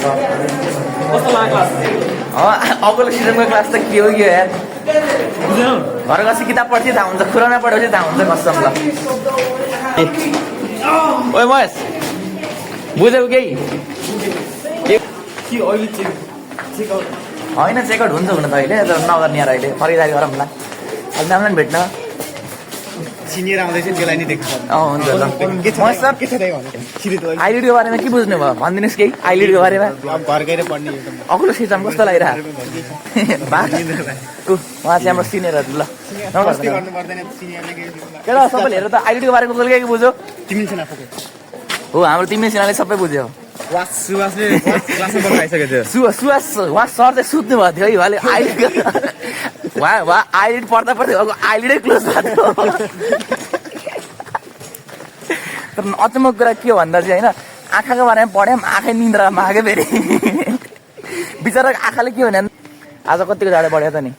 कस्तो लाग्यो क्लास? अग्लो सिजनको क्लास त के हो कि यार घर गएपछि किताब पढ्थ्यो थाहा हुन्छ खुराना पढेपछि थाहा हुन्छ कसम ल ओइ महेश बुझ्यौ केही होइन चेकआउट हुन्छ हुन त अहिले तर नगर्ने यार अहिले खरिदारी गरौँ ल अहिले नामलाई भेट्न सिनियर आउँदैछ त्यसलाई नि देख्छ हुन्छ ल महेश सर के छ दाइ भन्नु आइलिडीको बारेमा के बुझ्नु भयो भनिदिनुहोस् केही आइलिडीको बारेमा घर गएर पढ्ने अग्लो सिजन कस्तो लागिरहेको उहाँ चाहिँ हाम्रो सिनियरहरू ल गर्नु पर्दैन सिनियरले केटा सबैले हेरेर त आइलिडीको बारेमा कसले के बुझ्यो तिमी छैन फोको हो हाम्रो तिमी सिनाले सबै बुझ्यो सुवासले क्लासमा पढ्न आइसकेको थियो सुवास उहाँ सर चाहिँ सुत्नु भएको थियो है उहाँले आइलिड उहाँ आइलिड पढ्दा पढ्दै उहाँको आइलिडै क्लोज भएको थियो तर अचम्मको कुरा के भन्दा चाहिँ होइन आँखाको बारेमा पढ्यौँ आँखै निन्द्रामा आएको फेरि बिचरा आँखाले के भने आज कतिको जाडो बढ्यो त नि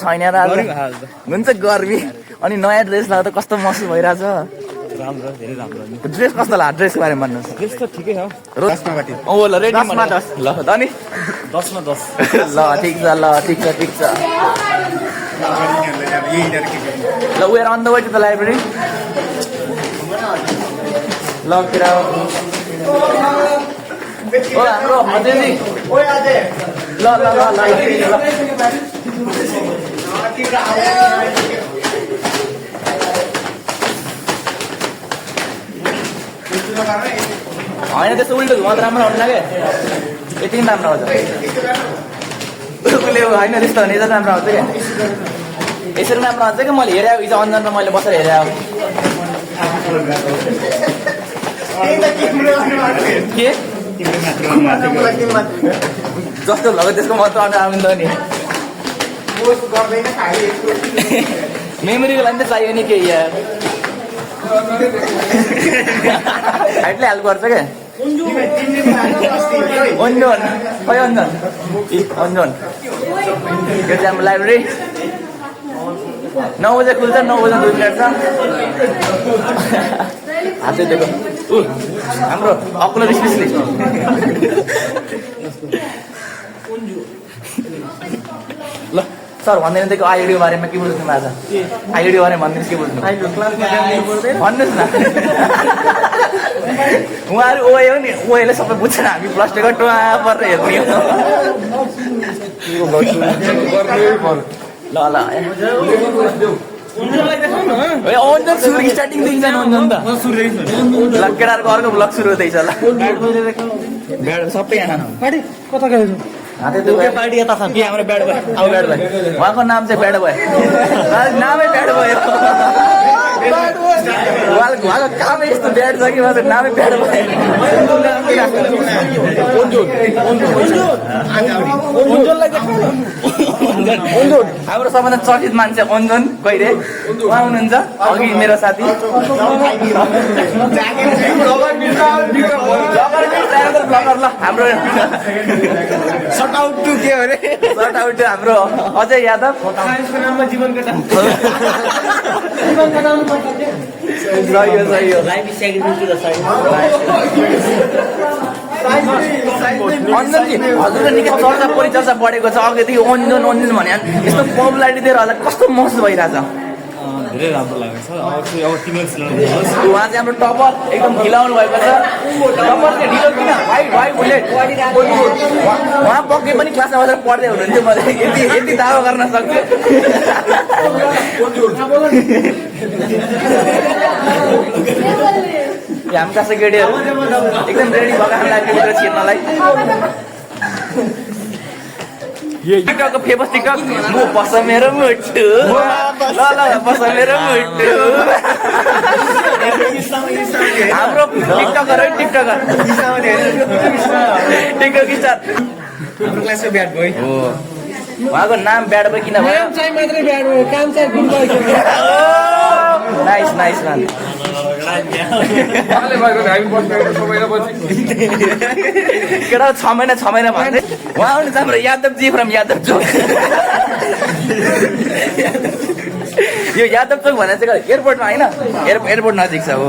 छैन र आज हुन्छ गर्मी अनि नयाँ ड्रेस लाग्दा कस्तो महसुस भइरहेछ राम्रो धेरै राम्रो ड्रेस कस्तो लाग्यो ड्रेसको बारेमा भन्नुहोस् ड्रेस त ठिकै छ ल रेडी ल त नि 10 मा 10 ल ठिक छ ल ठिक छ ल we are on the way to the library ल केटा ओ हाम्रो अजयजी ल होइन त्यस्तो उल्टो घुमा त राम्रो हुनु लाग्यो यति पनि राम्रो आउँछ उसले होइन त्यस्तो भने यता राम्रो आउँछ क्या यसरी राम्रो आउँछ क्या मैले हेरेँ हिजो अन्जनमा मैले बसेर हेरेँ के जस्तो लग्यो त्यसको मात्र आउनु त नि मेमोरीको लागि त चाहियो नि केही यार हाइटले हेल्प गर्छ क्या अन्जन खै अन्जन अन्जन यो चाहिँ हाम्रो लाइब्रेरी 9 बजे खुल्छ 9 बजे 2 मिनट छ हातै दिएको हाम्रो अकुलर स्पेसलिस्ट ल सर भन्दैन दिएको आइडिको बारेमा के बुझ्नु आज आइडिको बारेमा भनिदिनुहोस् के बुझ्नु भन्नुहोस् न उहाँहरू ओए हो नि ओएले सबै बुझ्छन् हामी प्लस टूको टुवा परेर हेर्ने ल ल अन्जन सुरु स्टार्टिङदेखि जानु अन्जन त ल केटाहरूको अर्को ब्लग सुरु हुँदैछ ल सबै यहाँ कता गयो पार्टी यता छ कि हाम्रो ब्याड बोय अब ब्याड बोय उहाँको नाम चाहिँ ब्याड बोय नामै ब्याड बोय उहाँको कामै यस्तो ब्याड छ कि उहाँको नामै ब्याड बोय हाम्रो सबभन्दा चर्चित मान्छे अन्जन कहिले उहाँ हुनुहुन्छ अघि मेरो साथी ल हाम्रो सर्ट आउट टु के अरे सर्ट आउट टु हाम्रो अजय यादव सही हो अन्जनजी हजुरले निकै चर्चा परिचर्चा बढेको छ अघिदेखि अन्जन भने यस्तो पपुलारिटी दिएर होला कस्तो महसुस भइरहेछ धेरै राम्रो लागेको छ अब तिमीले उहाँ चाहिँ हाम्रो टपर एकदम ढिलाउनु भएको छ टपर चाहिँ ढिलो किन भाइ बुलेट उहाँ पक्कै पनि क्लासमा बसेर पढ्दै हुनुहुन्थ्यो मैले यति दावा गर्न सक्छु हामी कासा केटीहरू एकदम रेडी भएको हामीलाई छिर्नलाई टिकटकको फेमस टिकटक म बस मेरो मुटु ल बस मेरो मुटु हाम्रो टिकटकर है टिकटक स्टार हाम्रो क्लासको ब्याड बोय हो उहाँको नाम ब्याड भयो किन भयो चाहिँ मात्रै ब्याड भयो काम चाहिँ गुड भयो नाइस नाइस म्यान केटा 6 महिना भन्दै उहाँ आउनुहुन्छ हाम्रो यादवजी फ्रम यादव चोक यो यादव चोक भनेर चाहिँ एयरपोर्टमा होइन एयरपोर्ट नजिक छ हो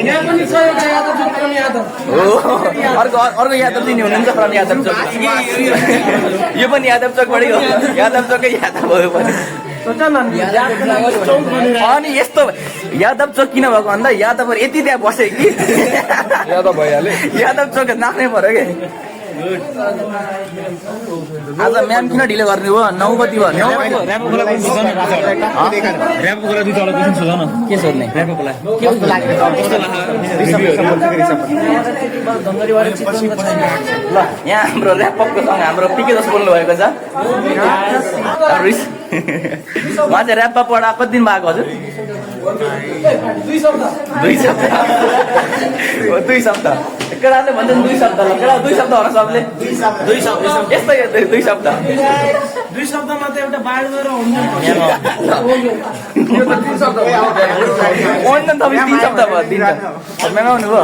यहाँ पनि छ एउटा यादव चोक पनि यादव हो अर्को यादवजी नि हुनुहुन्छ फ्रम यादव चोक यो पनि यादव चोकबाटै हो यादव चोकै यादव भयो पनि सोच न चौक भनेर अनि यस्तो यादव चोक किन भएको भन्दा यादवहरू यति त्यहाँ बसे कि यादव भइहाल्यो यादव चोक नाच्नै पर्यो कि आज म्याम किन ढिलो गर्नु भयो 9 बजी भयो ऱ्यापो खोला पनि सोध न ऱ्यापो खोला दुई तल क्वेसन सोध न के सोध्ने ऱ्यापो खोला कस्तो लाग्यो ल यहाँ हाम्रो ऱ्यापको सँग हाम्रो पिके जस्तो बोल्नु भएको छ उहाँ चाहिँ ऱ्याप पढा कति दिन भएको हजुर 2 सप्ताह केटाले भन्छ 2 सप्ताह ल केटा 2 सप्ताह होला सबले 2 सप्ताह यस्तै 2 सप्ताह 2 शब्दमा त एउटा बाढ गएर हुन्छ ओन्डन तपाईँ 3 सप्ताह भयो 3 म्याम आउनु भयो